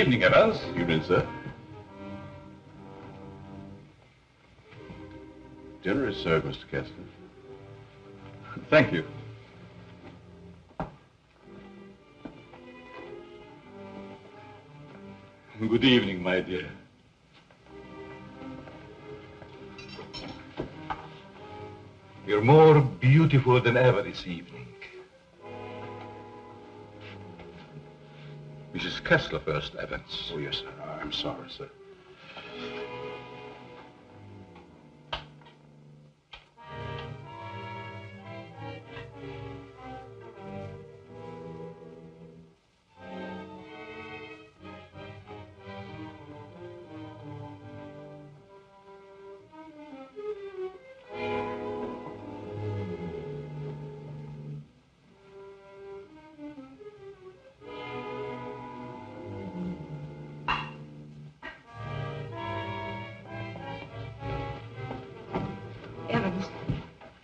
evening, Evans. Evening, sir. Dinner is served, Mr. Kessler. Thank you. Good evening, my dear. You're more beautiful than ever this evening. Mrs. Kessler first, Evans. Oh, yes, sir. I'm sorry, sir.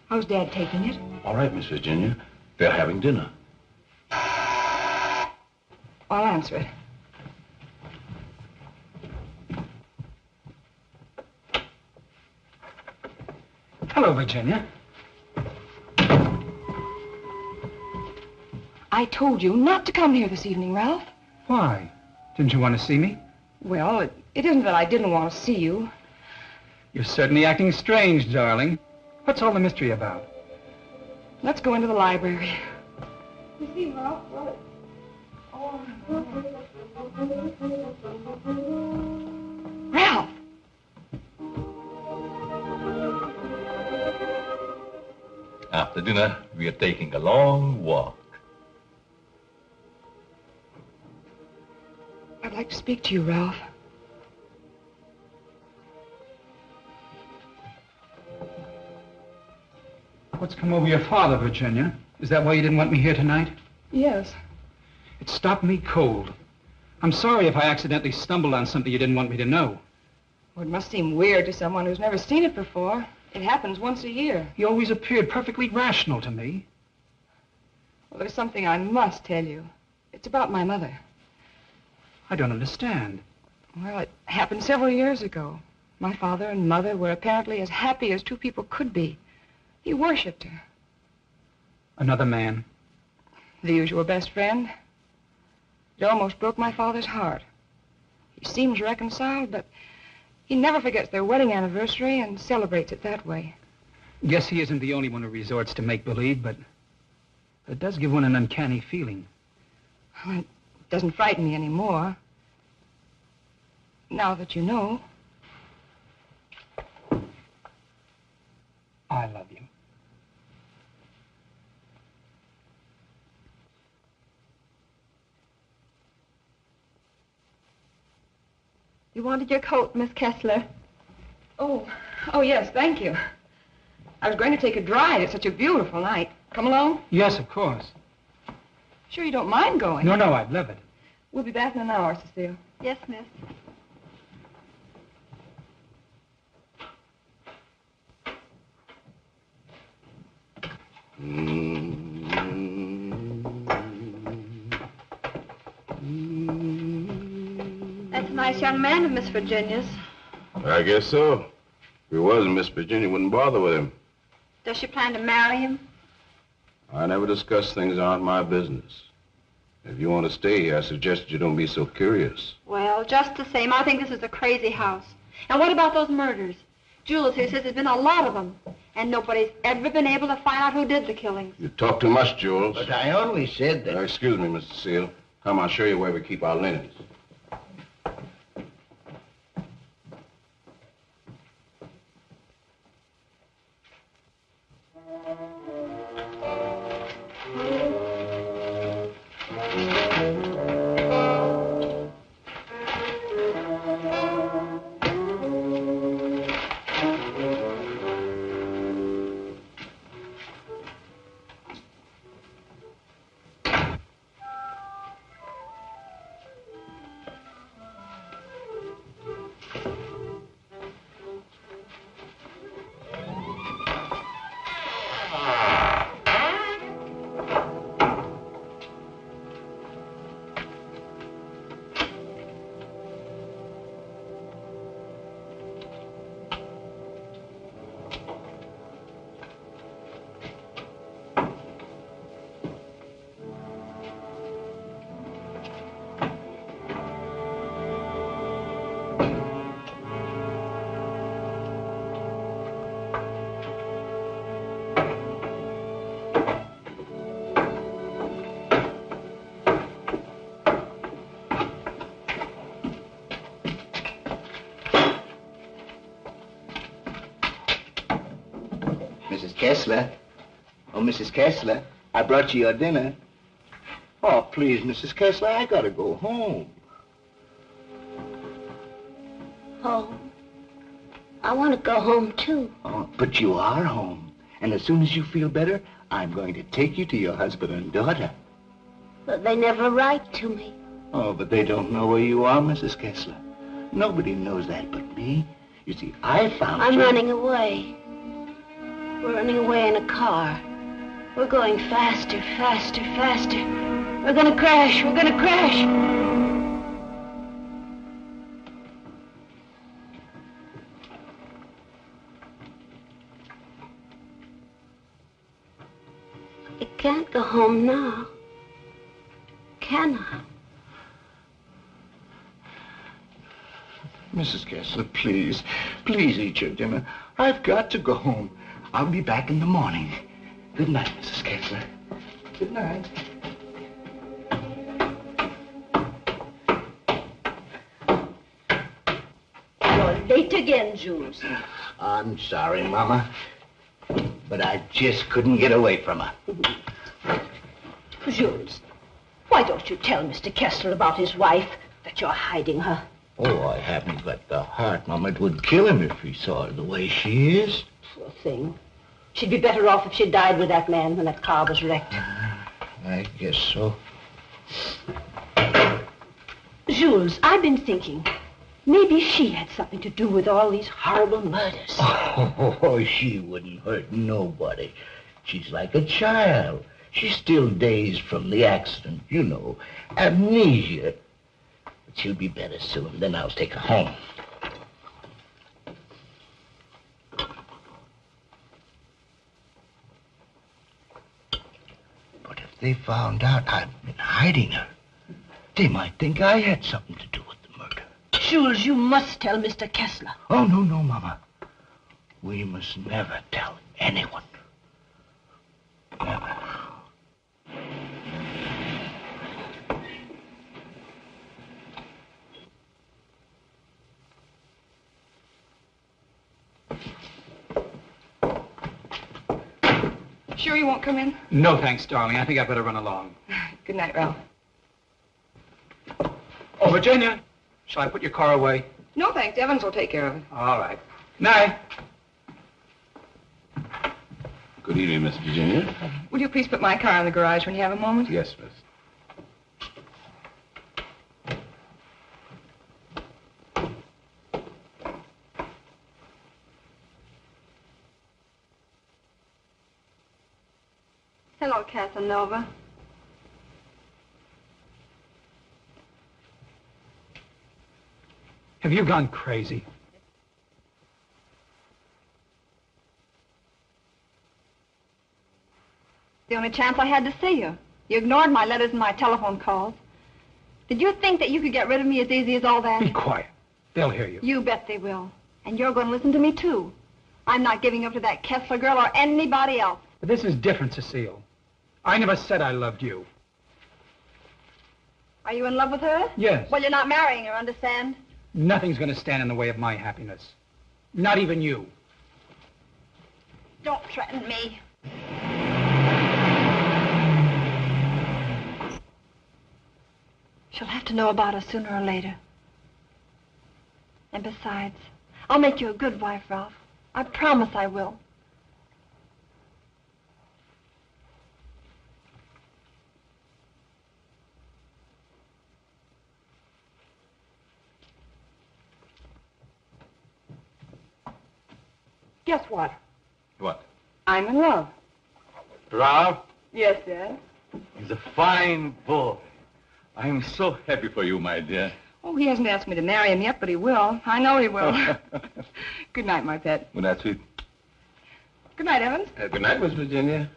How's Dad taking it? All right, Miss Virginia. They're having dinner. I'll answer it. Hello, Virginia. I told you not to come here this evening, Ralph. Why? Didn't you want to see me? Well, it isn't that I didn't want to see you. You're certainly acting strange, darling. What's all the mystery about? Let's go into the library. You see, Ralph, Ralph! After dinner, we are taking a long walk. I'd like to speak to you, Ralph. What's come over your father, Virginia? Is that why you didn't want me here tonight? Yes. It stopped me cold. I'm sorry if I accidentally stumbled on something you didn't want me to know. Well, it must seem weird to someone who's never seen it before. It happens once a year. You always appeared perfectly rational to me. Well, there's something I must tell you. It's about my mother. I don't understand. Well, it happened several years ago. My father and mother were apparently as happy as two people could be. He worshipped her. Another man? The usual best friend. It almost broke my father's heart. He seems reconciled, but he never forgets their wedding anniversary and celebrates it that way. Guess he isn't the only one who resorts to make-believe, but it does give one an uncanny feeling. Well, it doesn't frighten me anymore. Now that you know. I love you. You wanted your coat, Miss Kessler. Oh, yes, thank you. I was going to take a drive. It's such a beautiful night. Come along? Yes, of course. Sure you don't mind going? No, I'd love it. We'll be back in an hour, Cecile. Yes, miss. That's a nice young man of Miss Virginia's. I guess so. If he wasn't, Miss Virginia wouldn't bother with him. Does she plan to marry him? I never discuss things that aren't my business. If you want to stay here, I suggest you don't be so curious. Well, just the same, I think this is a crazy house. And what about those murders? Jules here says there's been a lot of them, and nobody's ever been able to find out who did the killings. You talk too much, Jules. But I only said that... Excuse me, Mr. Seal. Come, I'll show you where we keep our linens. Kessler. Oh, Mrs. Kessler, I brought you your dinner. Oh, please, Mrs. Kessler, I gotta go home. Home? I want to go home, too. Oh, but you are home. And as soon as you feel better, I'm going to take you to your husband and daughter. But they never write to me. Oh, but they don't know where you are, Mrs. Kessler. Nobody knows that but me. You see, I found I'm you... running away. We're running away in a car. We're going faster, faster, faster. We're gonna crash. We're gonna crash. I can't go home now. Can I? Mrs. Kessler, please, please eat your dinner. I've got to go home. I'll be back in the morning. Good night, Mrs. Kessler. Good night. You're late again, Jules. I'm sorry, Mama, but I just couldn't get away from her. Jules, why don't you tell Mr. Kessler about his wife, that you're hiding her? Oh, I haven't got the heart, Mama. It would kill him if he saw her the way she is. Poor thing. She'd be better off if she died with that man when that car was wrecked. I guess so. Jules, I've been thinking, maybe she had something to do with all these horrible murders. Oh, she wouldn't hurt nobody. She's like a child. She's still dazed from the accident, you know, amnesia. But she'll be better soon. Then I'll take her home. But if they found out I've been hiding her, they might think I had something to do with the murder. Jules, you must tell Mr. Kessler. Oh, no, no, Mama. We must never tell anyone. Never. Sure you won't come in? No, thanks, darling. I think I better run along. Good night, Ralph. Oh, Virginia, shall I put your car away? No, thanks. Evans will take care of it. All right. Night. Good evening, Miss Virginia. Would you please put my car in the garage when you have a moment? Yes, miss. Hello, Casanova. Have you gone crazy? The only chance I had to see you. You ignored my letters and my telephone calls. Did you think that you could get rid of me as easy as all that? Be quiet. They'll hear you. You bet they will. And you're going to listen to me, too. I'm not giving up to that Kessler girl or anybody else. But this is different, Cecile. I never said I loved you. Are you in love with her? Yes. Well, you're not marrying her, understand? Nothing's going to stand in the way of my happiness. Not even you. Don't threaten me. She'll have to know about us sooner or later. And besides, I'll make you a good wife, Ralph. I promise I will. Guess what? What? I'm in love. Ralph? Yes, Dad. He's a fine boy. I'm so happy for you, my dear. Oh, he hasn't asked me to marry him yet, but he will. I know he will. Good night, my pet. Good night, sweet. Good night, Evans. Good night, Miss Virginia.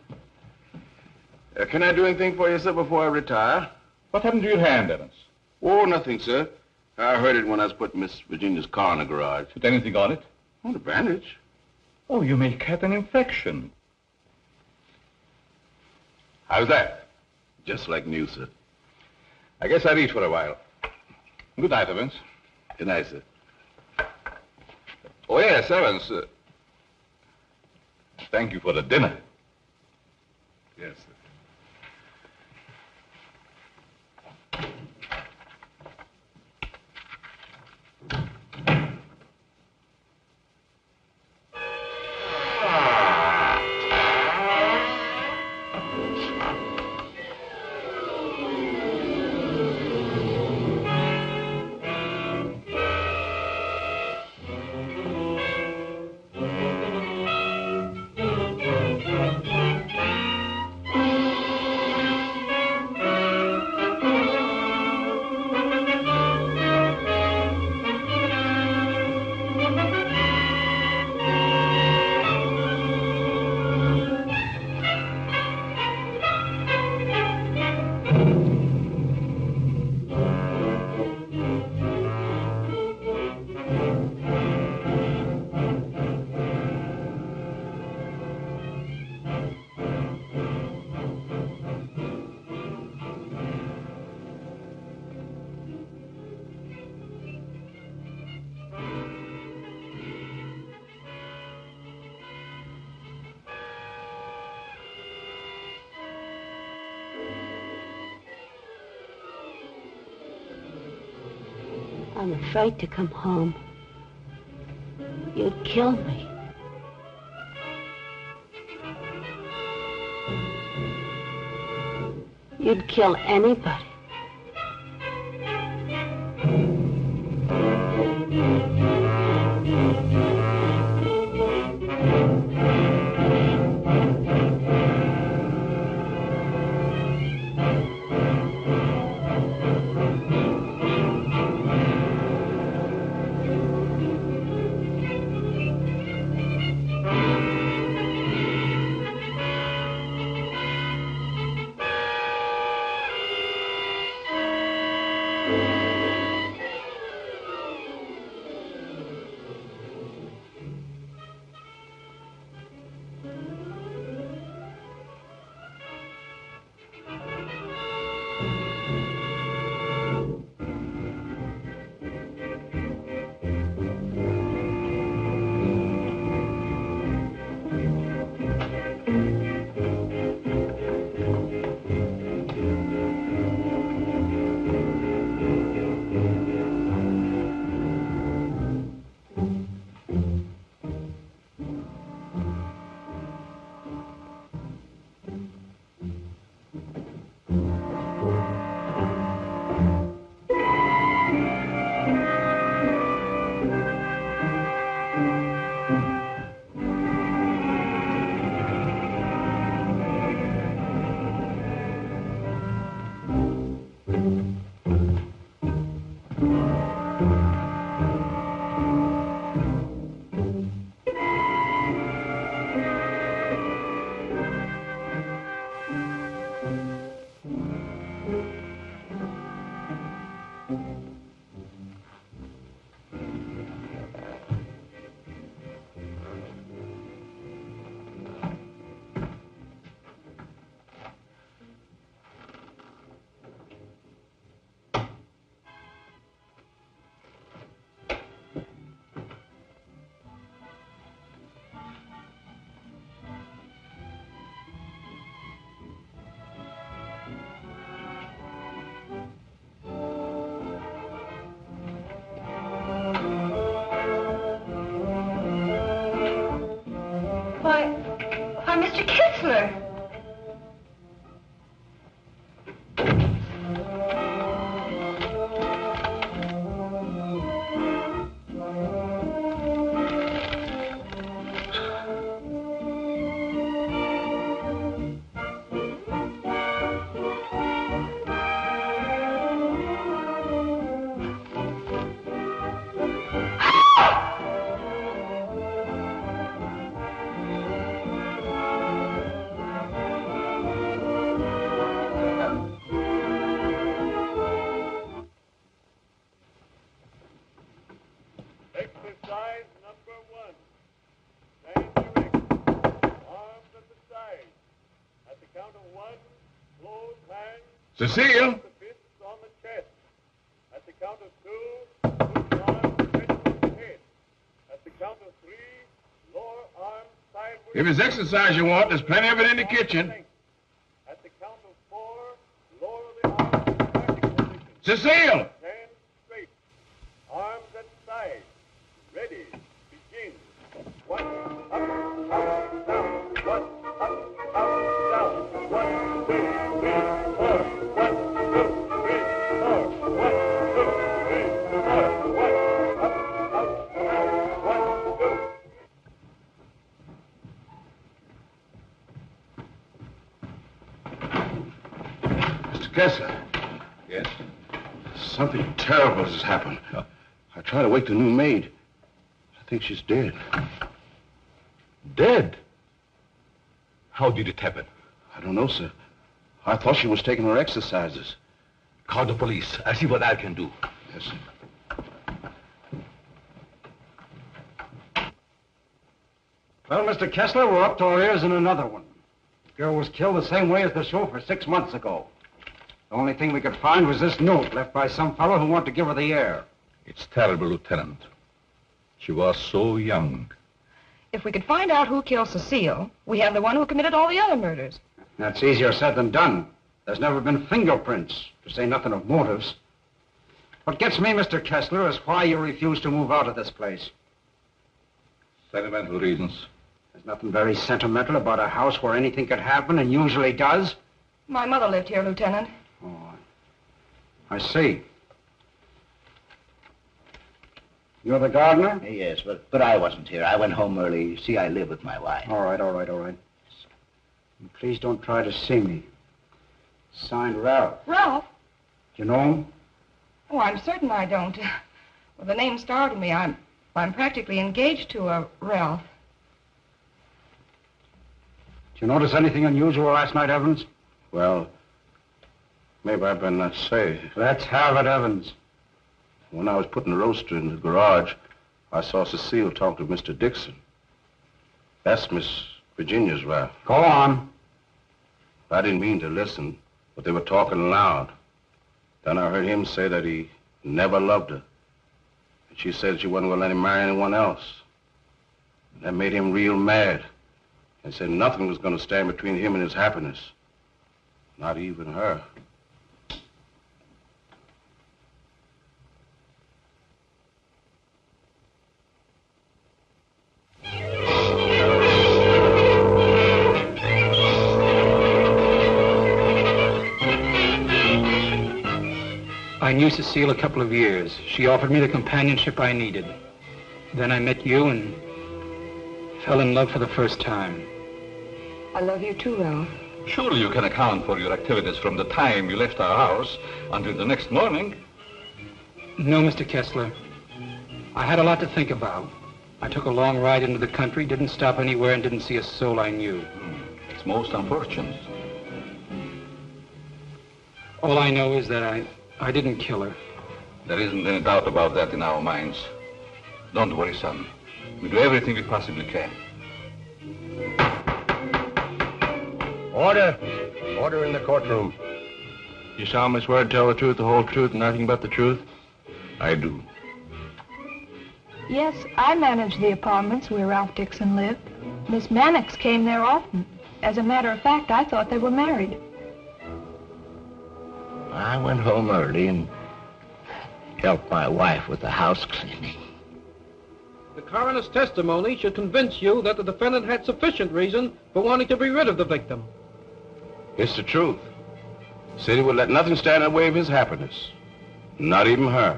Can I do anything for you, sir, before I retire? What happened to your hand, Evans? Oh, nothing, sir. I heard it when I was putting Miss Virginia's car in the garage. Put anything on it? Oh, the bandage. Oh, you may have an infection. How's that? Just like new, sir. I guess I'll eat for a while. Good night, Evans. Good night, sir. Oh, yes, Evans. Thank you for the dinner. Yes, sir. I'm afraid to come home. You'd kill me. You'd kill anybody. Why, Mr. Kitzler. Exercise number 1. Stand erect. Arms at the side. At the count of 1, close hands. Cecile! The fists on the chest. At the count of 2, put arms stretched on the head. At the count of 3, lower arms If it's exercise you want, there's plenty of it in the kitchen. At the count of 4, lower the arms in starting position. Cecile! Stand straight. Arms at side. Ready. Begin. 1, up, down. 1, up, down. 1, 2, 3, 4. 1, 2, 3, 4. 1, 2, 3, 4. 1, up, down. 1, 2. Mr. Kessler. Yes? Something terrible has happened. I tried to wake the new maid. I think she's dead. Dead? How did it happen? I don't know, sir. I thought she was taking her exercises. Call the police. I'll see what I can do. Yes, sir. Well, Mr. Kessler, we're up to our ears in another one. The girl was killed the same way as the chauffeur 6 months ago. The only thing we could find was this note left by some fellow who wanted to give her the air. It's terrible, Lieutenant. She was so young. If we could find out who killed Cecile, we have the one who committed all the other murders. That's easier said than done. There's never been fingerprints, to say nothing of motives. What gets me, Mr. Kessler, is why you refuse to move out of this place. Sentimental reasons. There's nothing very sentimental about a house where anything could happen and usually does. My mother lived here, Lieutenant. Oh, I see. You're the gardener? Yes, but I wasn't here. I went home early. You see, I live with my wife. All right. And please don't try to see me. Signed Ralph. Ralph? Do you know him? Oh, I'm certain I don't. Well, the name startled me. I'm practically engaged to a Ralph. Did you notice anything unusual last night, Evans? Well, maybe I better not say. Let's have it, Evans. When I was putting the roaster in the garage, I saw Cecile talk to Mr. Dixon. That's Miss Virginia's Ralph. Go on. I didn't mean to listen, but they were talking loud. Then I heard him say that he never loved her. And she said she wasn't going to let him marry anyone else. That made him real mad. And said nothing was going to stand between him and his happiness. Not even her. I knew Cecile a couple of years. She offered me the companionship I needed. Then I met you and fell in love for the first time. I love you too, Ralph. Surely you can account for your activities from the time you left our house until the next morning. No, Mr. Kessler. I had a lot to think about. I took a long ride into the country, didn't stop anywhere, and didn't see a soul I knew. It's most unfortunate. All I know is that I didn't kill her. There isn't any doubt about that in our minds. Don't worry, son. We do everything we possibly can. Order! Order in the courtroom. You solemnly swear to tell the truth, the whole truth, and nothing but the truth? I do. Yes, I managed the apartments where Ralph Dixon lived. Miss Mannix came there often. As a matter of fact, I thought they were married. I went home early and helped my wife with the house cleaning. The coroner's testimony should convince you that the defendant had sufficient reason for wanting to be rid of the victim. It's the truth. Said he would let nothing stand in the way of his happiness. Not even her.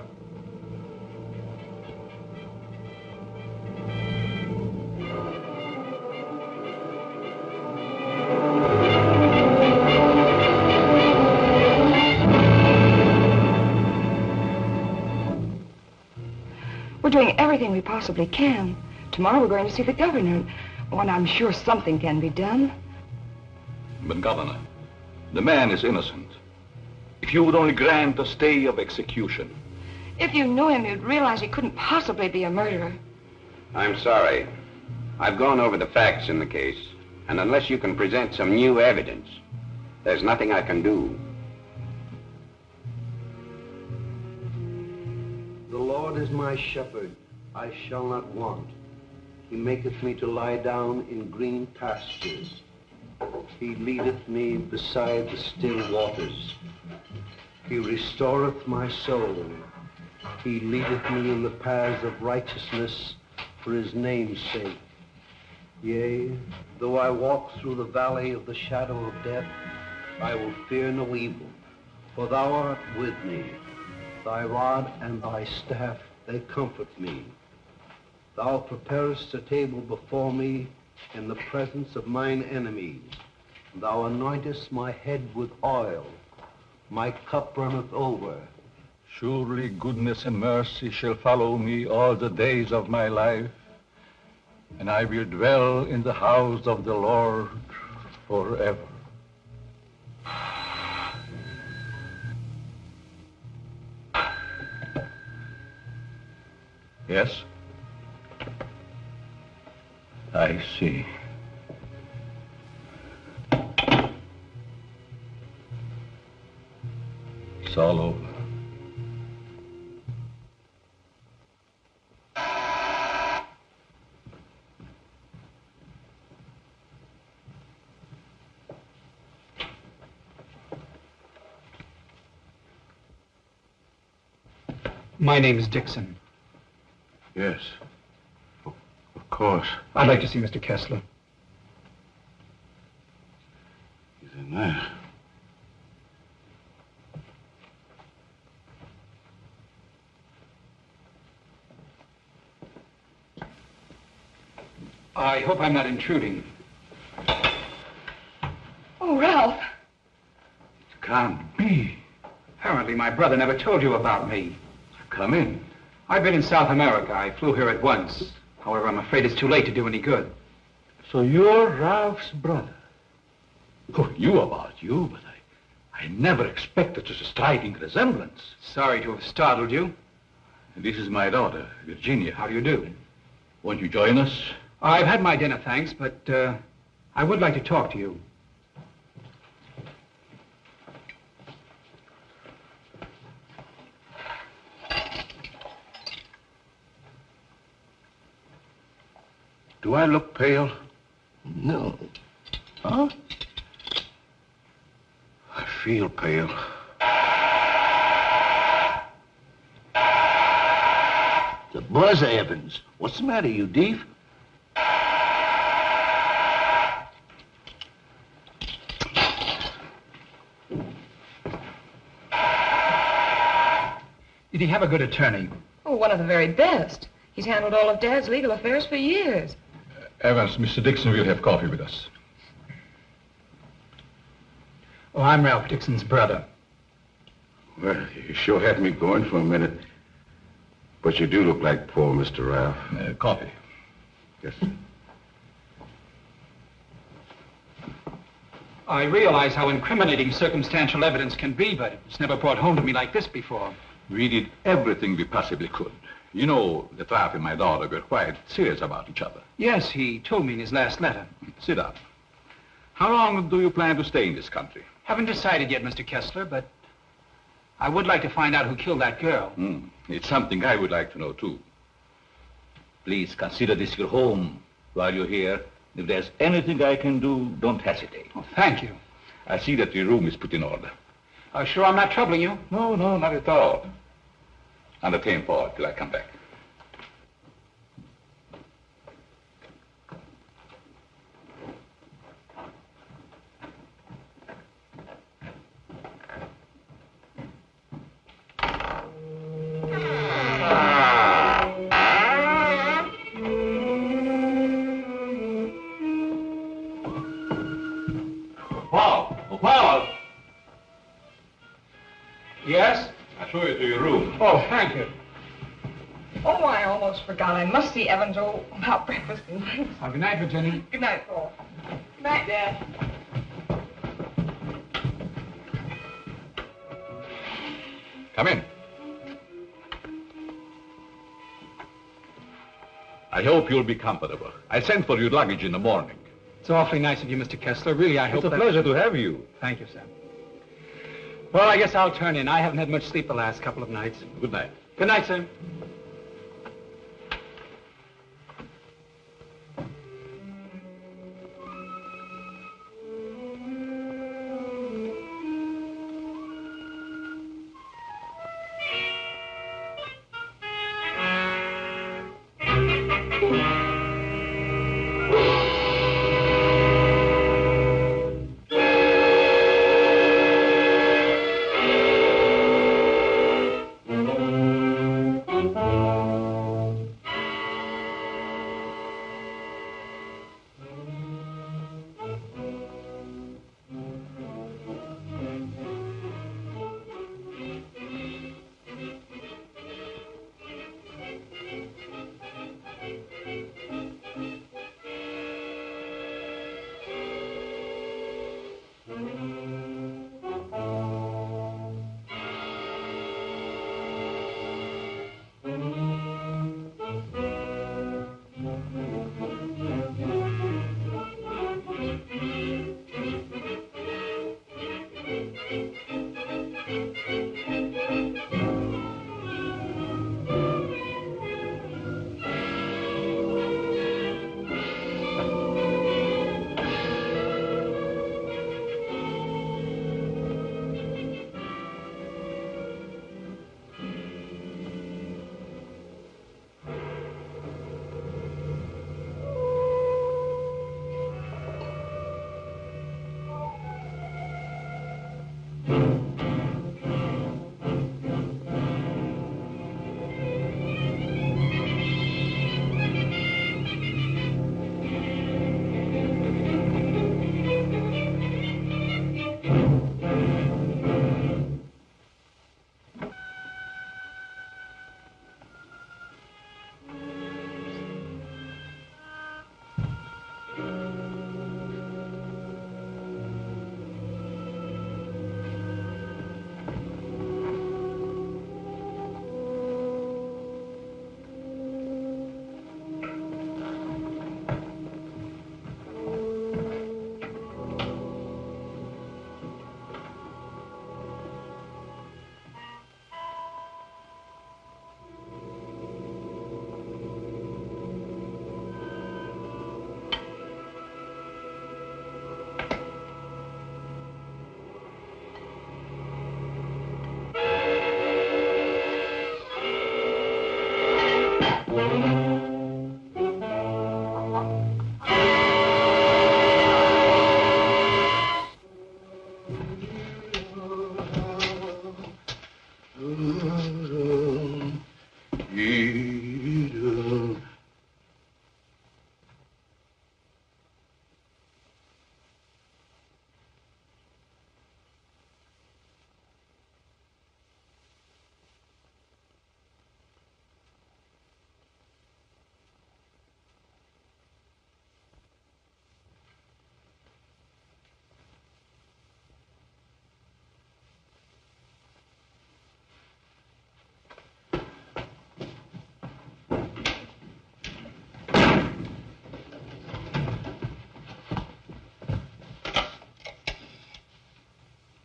We're doing everything we possibly can. Tomorrow we're going to see the governor. Oh, and I'm sure something can be done. But, Governor, the man is innocent. If you would only grant a stay of execution. If you knew him, you'd realize he couldn't possibly be a murderer. I'm sorry. I've gone over the facts in the case, and unless you can present some new evidence, there's nothing I can do. The Lord is my shepherd, I shall not want. He maketh me to lie down in green pastures. He leadeth me beside the still waters. He restoreth my soul. He leadeth me in the paths of righteousness for his name's sake. Yea, though I walk through the valley of the shadow of death, I will fear no evil, for thou art with me. Thy rod and thy staff, they comfort me. Thou preparest a table before me in the presence of mine enemies. Thou anointest my head with oil. My cup runneth over. Surely goodness and mercy shall follow me all the days of my life, and I will dwell in the house of the Lord forever. Yes? I see. It's all over. My name is Dixon. Yes. Of course. I'd like to see Mr. Kessler. He's in there. I hope I'm not intruding. Oh, Ralph. It can't be. Apparently my brother never told you about me. Come in. I've been in South America. I flew here at once. However, I'm afraid it's too late to do any good. So you're Ralph's brother. Who knew about you, but I never expected such a striking resemblance. Sorry to have startled you. And this is my daughter, Virginia. How do you do? Won't you join us? I've had my dinner, thanks, but I would like to talk to you. Do I look pale? No. Huh? I feel pale. The buzz, Evans. What's the matter, you deef? Did he have a good attorney? Oh, one of the very best. He's handled all of Dad's legal affairs for years. Evans, Mr. Dixon will have coffee with us. Oh, I'm Ralph Dixon's brother. Well, you sure had me going for a minute. But you do look like poor Mr. Ralph. Coffee. Yes. I realize how incriminating circumstantial evidence can be, but it's never brought home to me like this before. We did everything we possibly could. You know, that Ralph and my daughter were quite serious about each other. Yes, he told me in his last letter. Sit down. How long do you plan to stay in this country? Haven't decided yet, Mr. Kessler, but I would like to find out who killed that girl. It's something I would like to know, too. Please consider this your home while you're here. If there's anything I can do, don't hesitate. Oh, thank you. I see that your room is put in order. Sure I'm not troubling you? No, not at all. Entertain Paul till I come back. Paul! Yes? I'll show you to your room. Oh, thank you. Oh, I almost forgot. I must see Evans about breakfast. Good night, Virginia. Good night, Paul. Good night, Dad. Come in. I hope you'll be comfortable. I sent for your luggage in the morning. It's awfully nice of you, Mr. Kessler. Really, I hope It's a pleasure to have you. Thank you, sir. Well, I guess I'll turn in. I haven't had much sleep the last couple of nights. Good night. Good night, sir.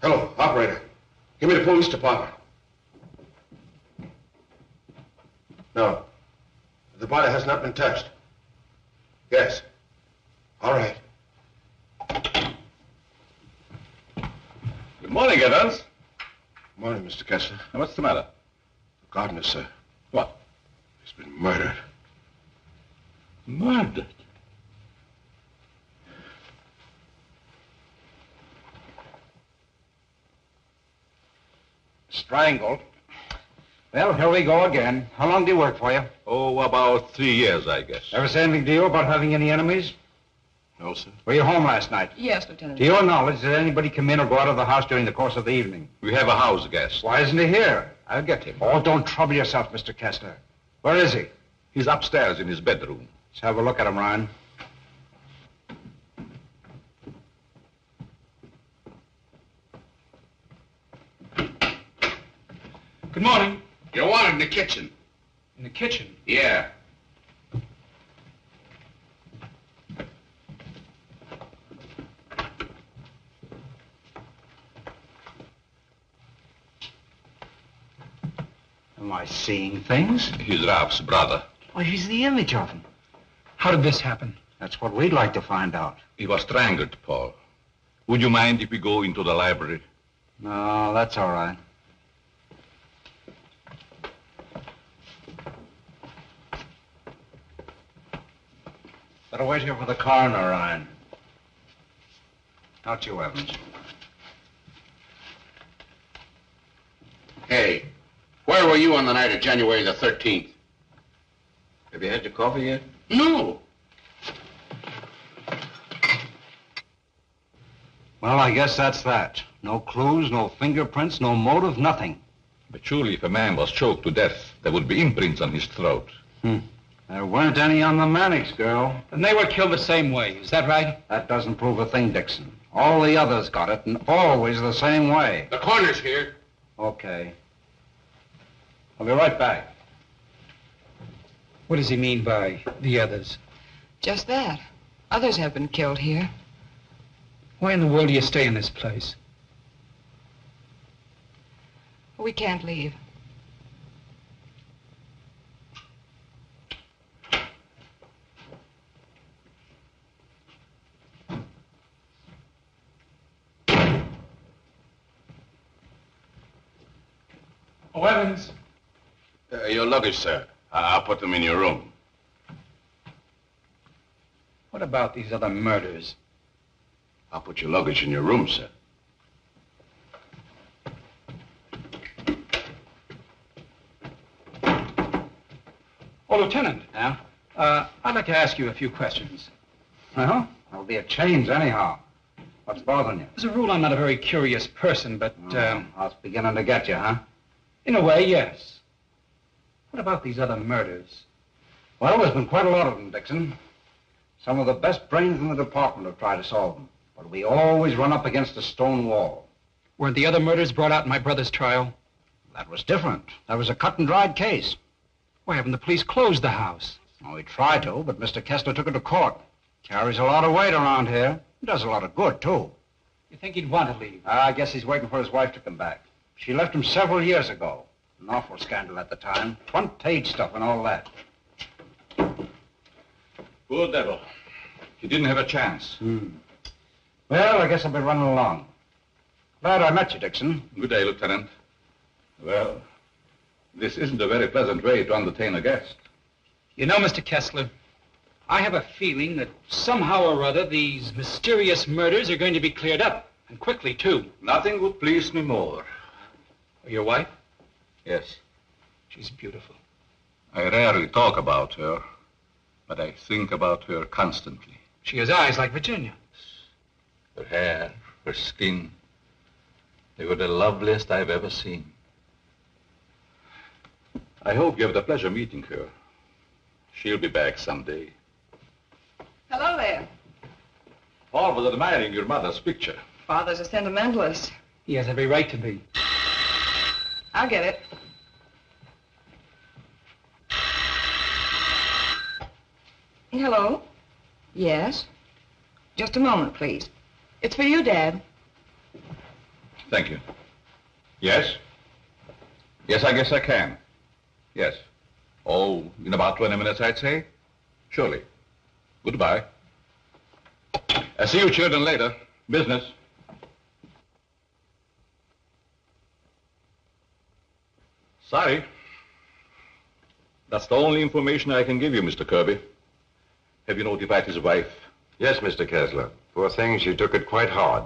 Hello, operator. Give me the police department. No. The body has not been touched. Yes. All right. Good morning, Evans. Good morning, Mr. Kessler. Now, what's the matter? The gardener, sir. What? He's been murdered. Murdered? Strangled. Well, here we go again. How long do you work for you? Oh, about 3 years, I guess. Ever say anything to you about having any enemies? No, sir. Were you home last night? Yes, Lieutenant. To your knowledge, did anybody come in or go out of the house during the course of the evening? We have a house guest. Why isn't he here? I'll get him. Oh, don't trouble yourself, Mr. Kessler. Where is he? He's upstairs in his bedroom. Let's have a look at him, Ryan. Good morning. You're wanted in the kitchen. In the kitchen? Yeah. Am I seeing things? He's Ralph's brother. Why, he's the image of him. How did this happen? That's what we'd like to find out. He was strangled, Paul. Would you mind if we go into the library? No, that's all right. Better wait here for the coroner, Ryan. Not you, Evans. Hey, where were you on the night of January the 13th? Have you had your coffee yet? No. Well, I guess that's that. No clues, no fingerprints, no motive, nothing. But surely if a man was choked to death, there would be imprints on his throat. There weren't any on the Mannix girl. And they were killed the same way. Is that right? That doesn't prove a thing, Dixon. All the others got it, and always the same way. The coroner's here. Okay. I'll be right back. What does he mean by the others? Just that. Others have been killed here. Why in the world do you stay in this place? We can't leave. Oh, Evans. Your luggage, sir. I'll put them in your room. What about these other murders? I'll put your luggage in your room, sir. Oh, Lieutenant. Yeah? I'd like to ask you a few questions. Well, there'll be a change anyhow. What's bothering you? As a rule, I'm not a very curious person, but, I was beginning to get you, huh? in a way, yes. What about these other murders? Well, there's been quite a lot of them, Dixon. Some of the best brains in the department have tried to solve them. But we always run up against a stone wall. Weren't the other murders brought out in my brother's trial? That was different. That was a cut-and-dried case. Why haven't the police closed the house? Oh, we tried to, but Mr. Kessler took it to court. Carries a lot of weight around here. Does a lot of good, too. You think he'd want to leave? I guess he's waiting for his wife to come back. She left him several years ago. An awful scandal at the time. Front-page stuff and all that. Poor devil. He didn't have a chance. Well, I guess I'll be running along. Glad I met you, Dixon. Good day, Lieutenant. Well, this isn't a very pleasant way to entertain a guest. You know, Mr. Kessler, I have a feeling that somehow or other these mysterious murders are going to be cleared up, and quickly, too. Nothing would please me more. Your wife? Yes. She's beautiful. I rarely talk about her, but I think about her constantly. She has eyes like Virginia. Her hair, her skin, they were the loveliest I've ever seen. I hope you have the pleasure meeting her. She'll be back someday. Hello there. Paul was admiring your mother's picture. Father's a sentimentalist. He has every right to be. I'll get it. Hello? Yes? Just a moment, please. It's for you, Dad. Thank you. Yes? Yes, I guess I can. Yes. Oh, in about 20 minutes, I'd say. Surely. Goodbye. I'll see you children later. Business. Sorry. That's the only information I can give you, Mr. Kirby. Have you notified his wife? Yes, Mr. Kessler. Poor thing, she took it quite hard.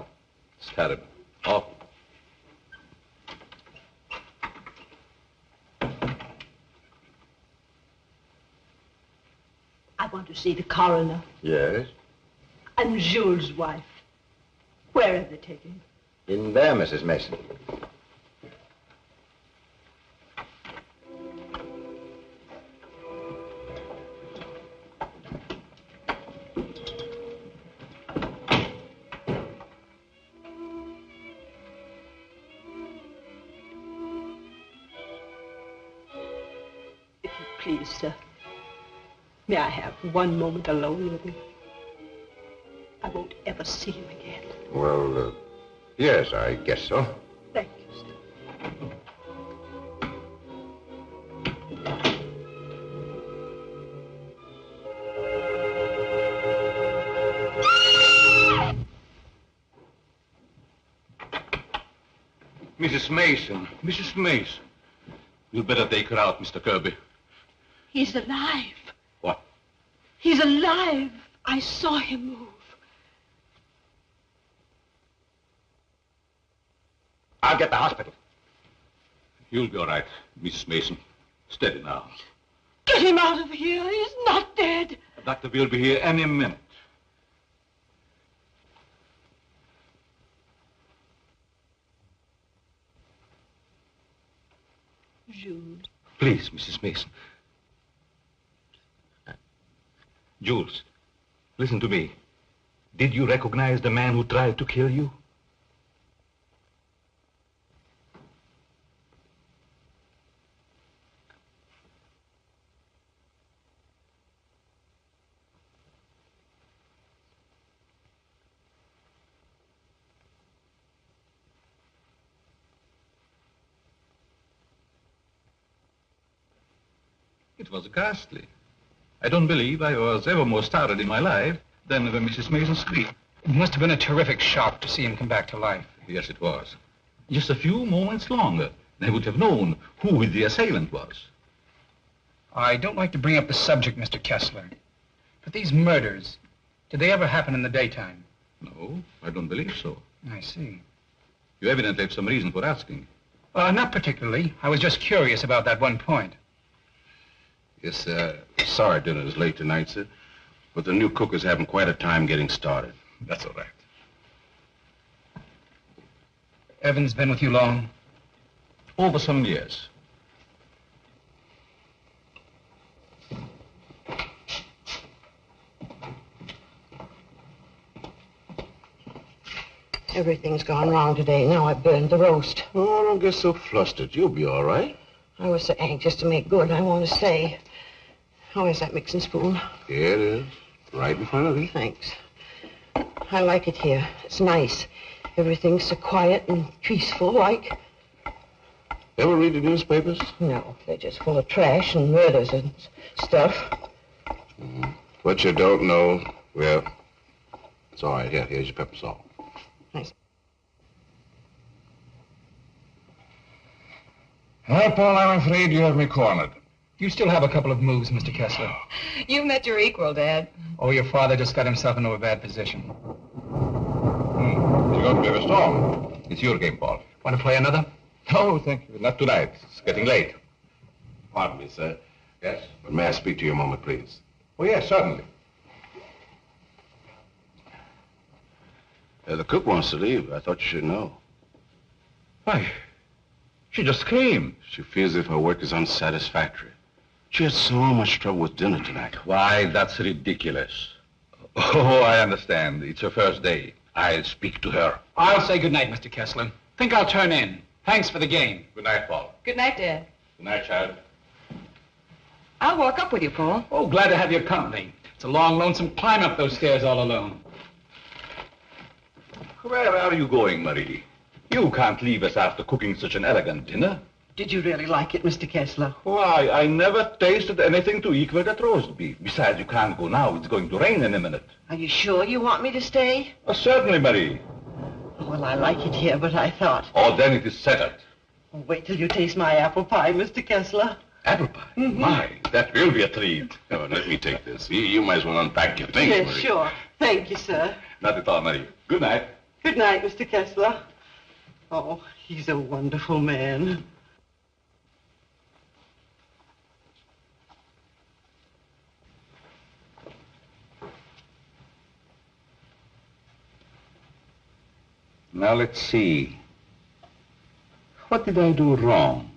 It's terrible. Oh. I want to see the coroner. Yes? I'm Jules' wife. Where are they taking him? In there, Mrs. Mason. If you please, sir. May I have one moment alone with him? I won't ever see him again. Well, yes, I guess so. Thank you, sir. Mrs. Mason. Mrs. Mason. You'd better take her out, Mr. Kirby. He's alive. What? He's alive. I saw him move. I'll get the hospital. You'll be all right, Mrs. Mason. Steady now. Get him out of here. He's not dead. The doctor will be here any minute. Jules. Please, Mrs. Mason. Jules, listen to me. Did you recognize the man who tried to kill you? It was ghastly. I don't believe I was ever more startled in my life than when Mrs. Mason screamed. It must have been a terrific shock to see him come back to life. Yes, it was. Just a few moments longer, they would have known who the assailant was. I don't like to bring up the subject, Mr. Kessler, but these murders, did they ever happen in the daytime? No, I don't believe so. I see. You evidently have some reason for asking. Not particularly. I was just curious about that one point. Yes, sir. Sorry dinner is late tonight, sir. But the new cook is having quite a time getting started. That's all right. Evan's been with you long? Over some years. Everything's gone wrong today. Now I burned the roast. Oh, don't get so flustered. You'll be all right. I was so anxious to make good, I want to say. Oh, is that mixing spoon? Here it is. Right in front of you. Thanks. I like it here. It's nice. Everything's so quiet and peaceful, like. Ever read the newspapers? No, they're just full of trash and murders and stuff. What you don't know, well, it's all right. Here's your pepper salt. Thanks. Well, Paul, I'm afraid you have me cornered. You still have a couple of moves, Mr. Kessler. You've met your equal, Dad. Oh, your father just got himself into a bad position. You're going to be a storm. It's your game, Paul. Want to play another? No, thank you. Not tonight. It's getting late. Pardon me, sir. Yes? But may I speak to you a moment, please? Oh, yes, certainly. The cook wants to leave. I thought you should know. Why, she just came. She feels as if her work is unsatisfactory. She had so much trouble with dinner tonight. Why, that's ridiculous. Oh, I understand. It's her first day. I'll speak to her. I'll say goodnight, Mr. Kessler. Think I'll turn in. Thanks for the game. Good night, Paul. Good night, Dad. Good night, child. I'll walk up with you, Paul. Oh, glad to have your company. It's a long, lonesome climb up those stairs all alone. Where are you going, Marie? You can't leave us after cooking such an elegant dinner. Did you really like it, Mr. Kessler? Why, I never tasted anything to equal that roast beef. Besides, you can't go now. It's going to rain in a minute. Are you sure you want me to stay? Certainly, Marie. Well, I like it here, but I thought... Oh, then it is settled. Oh, wait till you taste my apple pie, Mr. Kessler. Apple pie? My, that will be a treat. Oh, let me take this. You might as well unpack your things, Yes, Marie. sure. Thank you, sir. Not at all, Marie. Good night. Good night, Mr. Kessler. Oh, he's a wonderful man. Now, let's see. What did I do wrong?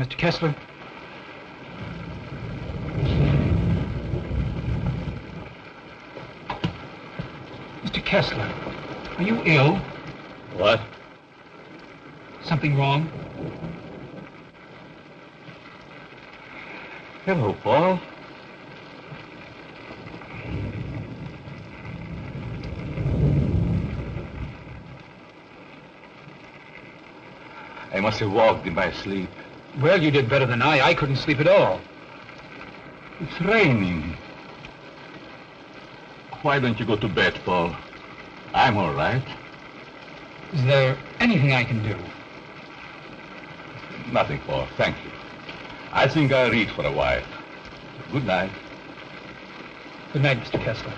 Mr. Kessler? Mr. Kessler, are you ill? What? Something wrong? Hello, Paul. I must have walked in my sleep. Well, you did better than I. I couldn't sleep at all. It's raining. Why don't you go to bed, Paul? I'm all right. Is there anything I can do? Nothing, Paul. Thank you. I think I'll read for a while. Good night. Good night, Mr. Kessler.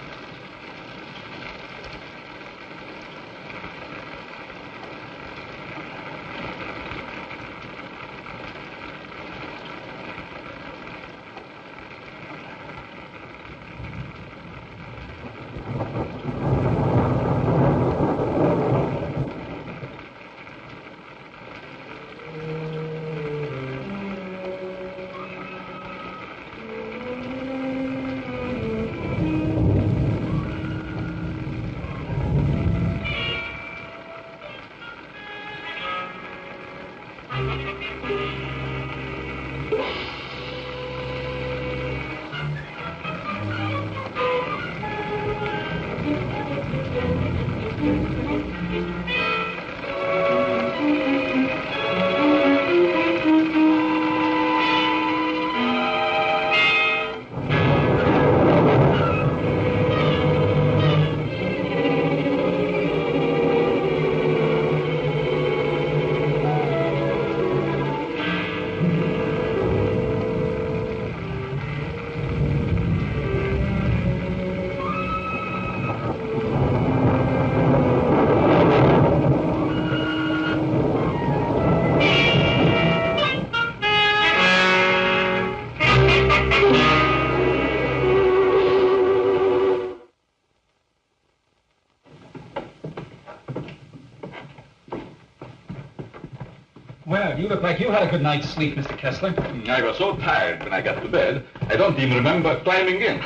Well, you look like you had a good night's sleep, Mr. Kessler. I was so tired when I got to bed, I don't even remember climbing in.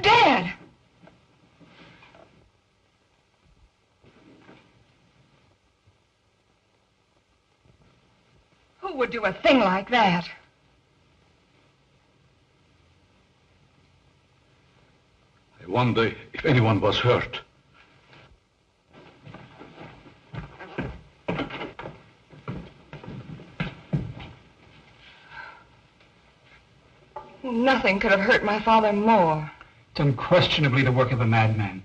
Dad! Who would do a thing like that? I wonder if anyone was hurt. Nothing could have hurt my father more. It's unquestionably the work of a madman.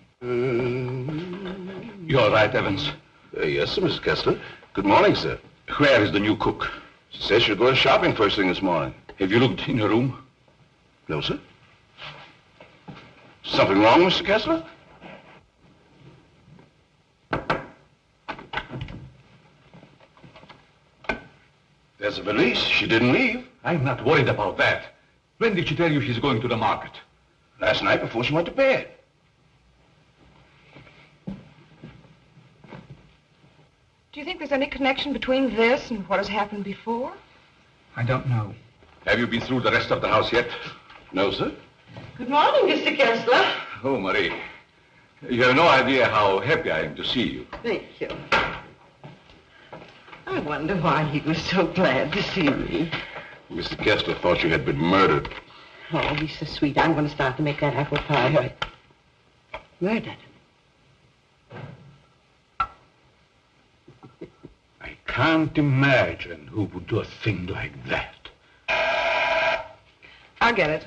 You're right, Evans. Yes, sir, Mr. Kessler. Good morning, sir. Where is the new cook? She says she'll go shopping first thing this morning. Have you looked in your room? No, sir. Something wrong, Mr. Kessler? There's a valise. She didn't leave. I'm not worried about that. When did she tell you she's going to the market? Last night before she went to bed. Do you think there's any connection between this and what has happened before? I don't know. Have you been through the rest of the house yet? No, sir. Good morning, Mr. Kessler. Oh, Marie. You have no idea how happy I am to see you. Thank you. I wonder why he was so glad to see me. Mr. Kessler thought you had been murdered. Oh, be so sweet. I'm going to start to make that apple pie. Murdered? I can't imagine who would do a thing like that. I'll get it.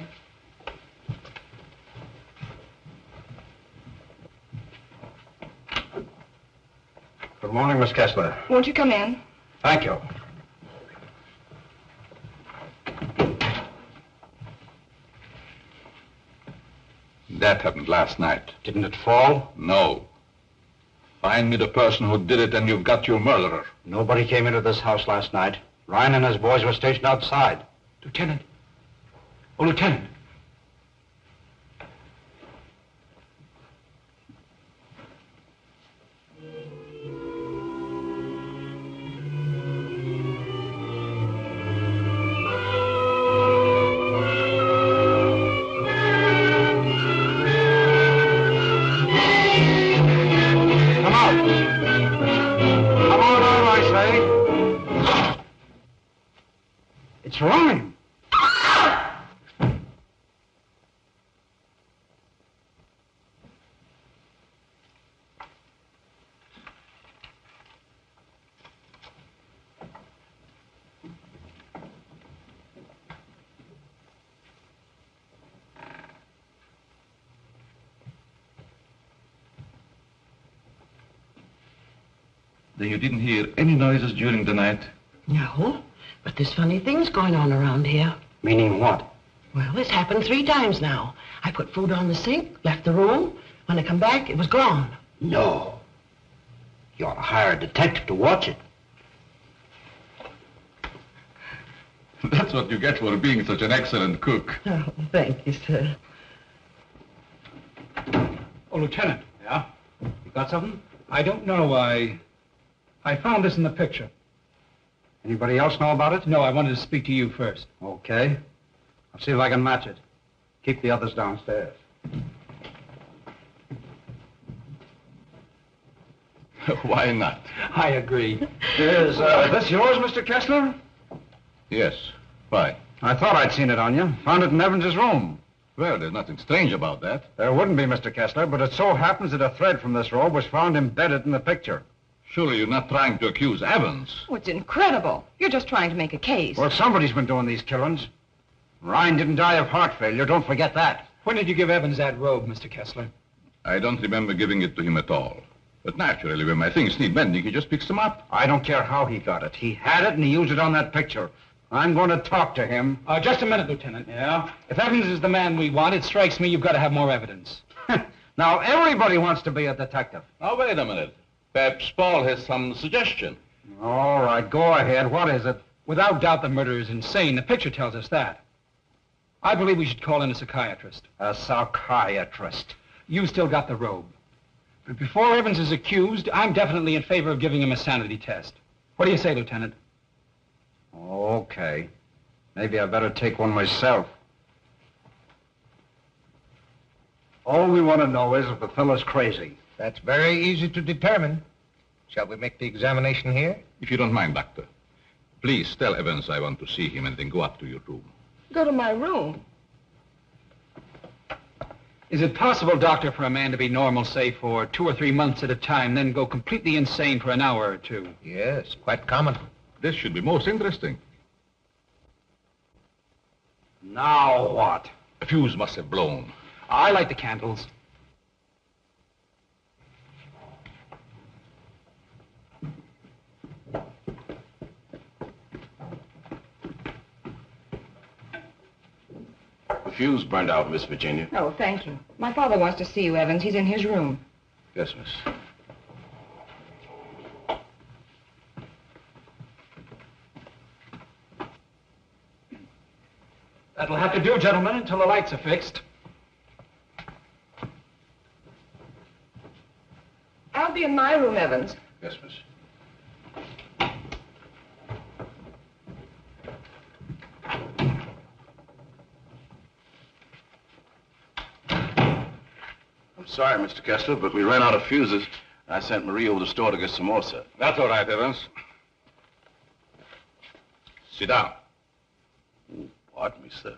Good morning, Miss Kessler. Won't you come in? Thank you. That happened last night. Didn't it fall? No. Find me the person who did it and you've got your murderer. Nobody came into this house last night. Ryan and his boys were stationed outside. Lieutenant. Oh, Lieutenant. It's Ryan. Then you didn't hear any noises during the night? No, but there's funny things going on around here. Meaning what? Well, this happened 3 times now. I put food on the sink, left the room. When I come back, it was gone. No. You ought to hire a detective to watch it. That's what you get for being such an excellent cook. Oh, thank you, sir. Oh, Lieutenant. Yeah? You got something? I don't know. I found this in the picture. Anybody else know about it? No, I wanted to speak to you first. Okay. I'll see if I can match it. Keep the others downstairs. Why not? I agree. Is this yours, Mr. Kessler? Yes. Why? I thought I'd seen it on you. Found it in Evans's room. Well, there's nothing strange about that. There wouldn't be, Mr. Kessler, but it so happens that a thread from this robe was found embedded in the picture. Surely you're not trying to accuse Evans. Oh, it's incredible. You're just trying to make a case. Well, somebody's been doing these killings. Ryan didn't die of heart failure. Don't forget that. When did you give Evans that robe, Mr. Kessler? I don't remember giving it to him at all. But naturally, when my things need mending, he just picks them up. I don't care how he got it. He had it and he used it on that picture. I'm going to talk to him. Just a minute, Lieutenant. Yeah? If Evans is the man we want, it strikes me you've got to have more evidence. Now, everybody wants to be a detective. Oh, wait a minute. Perhaps Paul has some suggestion. All right, go ahead. What is it? Without doubt, the murderer is insane. The picture tells us that. I believe we should call in a psychiatrist. A psychiatrist. You still got the robe. But before Evans is accused, I'm definitely in favor of giving him a sanity test. What do you say, Lieutenant? Okay. Maybe I better take one myself. All we want to know is if the fellow's crazy. That's very easy to determine. Shall we make the examination here? If you don't mind, Doctor. Please tell Evans I want to see him and then go up to your room. Go to my room. Is it possible, Doctor, for a man to be normal, say, for 2 or 3 months at a time, then go completely insane for an hour or 2? Yes, quite common. This should be most interesting. Now what? A fuse must have blown. I light the candles. fuse burned out, Miss Virginia. Oh, thank you. My father wants to see you, Evans. He's in his room. Yes, miss. That'll have to do, gentlemen, until the lights are fixed. I'll be in my room, Evans. Yes, miss. I'm sorry, Mr. Kessler, but we ran out of fuses. I sent Marie over to the store to get some more, sir. That's all right, Evans. Sit down. Pardon me, sir.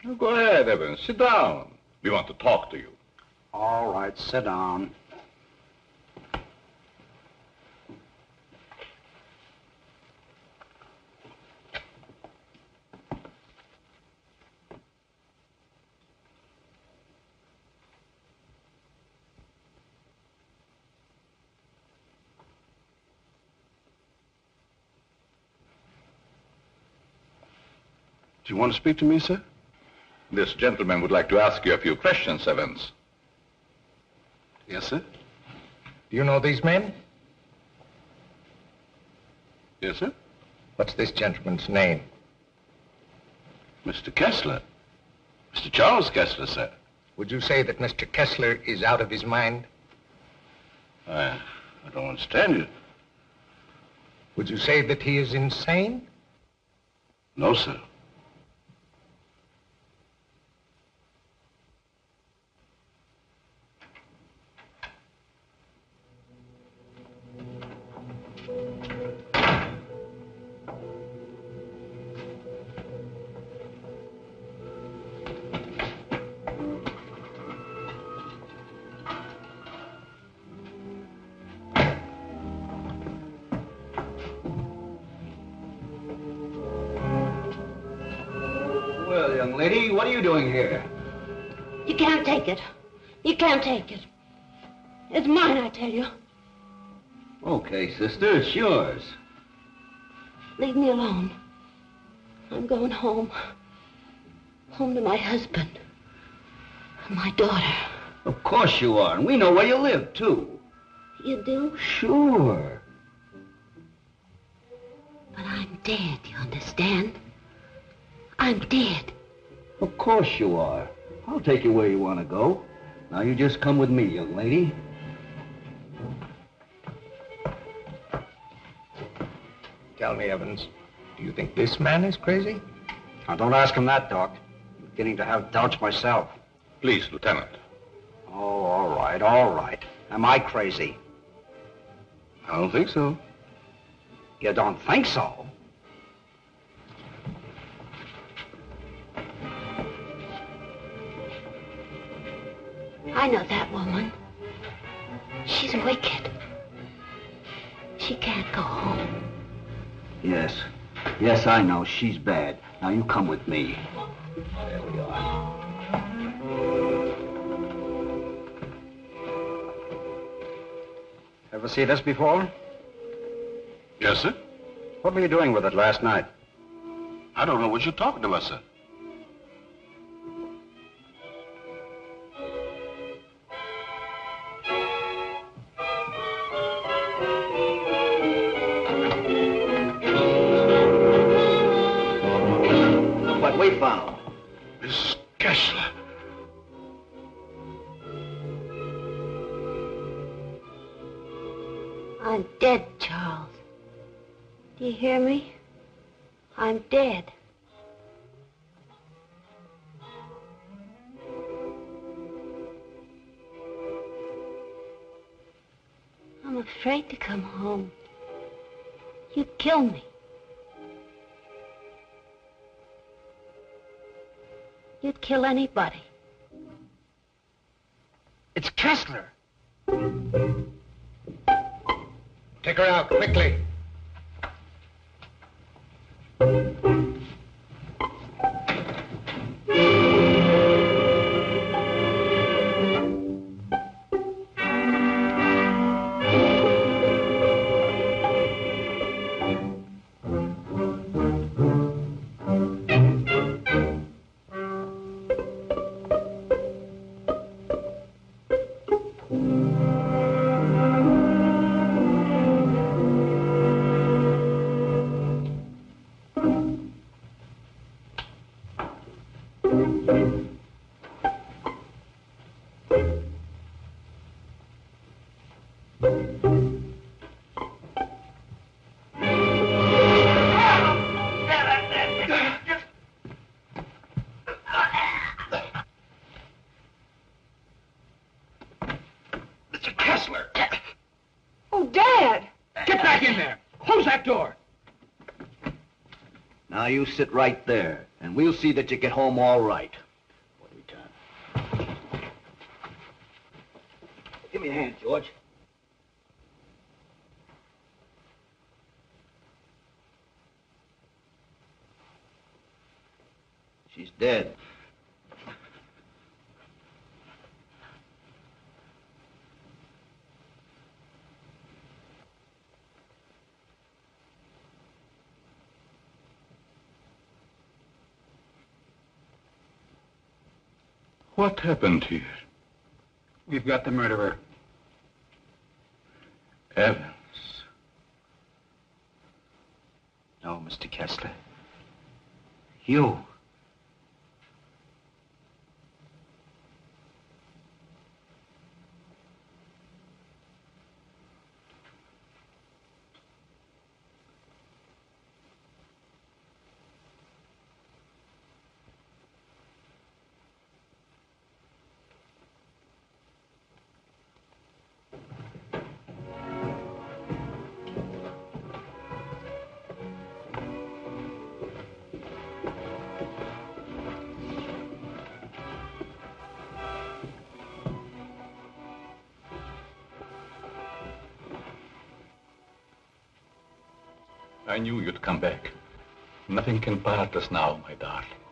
Oh, go ahead, Evans. Sit down. We want to talk to you. All right, sit down. Do you want to speak to me, sir? This gentleman would like to ask you a few questions, Evans. Yes, sir. Do you know these men? Yes, sir. What's this gentleman's name? Mr. Kessler. Mr. Charles Kessler, sir. Would you say that Mr. Kessler is out of his mind? I don't understand you. Would you say that he is insane? No, sir. Well, young lady, what are you doing here? You can't take it. You can't take it. It's mine, I tell you. Okay, sister, it's yours. Leave me alone. I'm going home. Home to my husband. And my daughter. Of course you are, and we know where you live, too. You do? Sure. But I'm dead, you understand? I'm dead. Of course you are. I'll take you where you want to go. Now you just come with me, young lady. Tell me, Evans, do you think this man is crazy? Now, don't ask him that, Doc. I'm beginning to have doubts myself. Please, Lieutenant. Oh, all right, all right. Am I crazy? I don't think so. You don't think so? I know that woman. She's wicked. She can't go home. Yes. Yes, I know. She's bad. Now you come with me. There we are. Ever see this before? Yes, sir. What were you doing with it last night? I don't know what you're talking about, sir. Look what we found. Miss Kessler. I'm dead, Charles. Do you hear me? I'm dead. I'm afraid to come home. You'd kill me. You'd kill anybody. It's Kessler. Take her out, quickly. back in there. Close that door. Now you sit right there, and we'll see that you get home all right. What do we turn? Give me a hand, George. She's dead. What happened here? We've got the murderer. Evans. No, Mr. Kessler. You. I knew you'd come back. Nothing can part us now, my darling.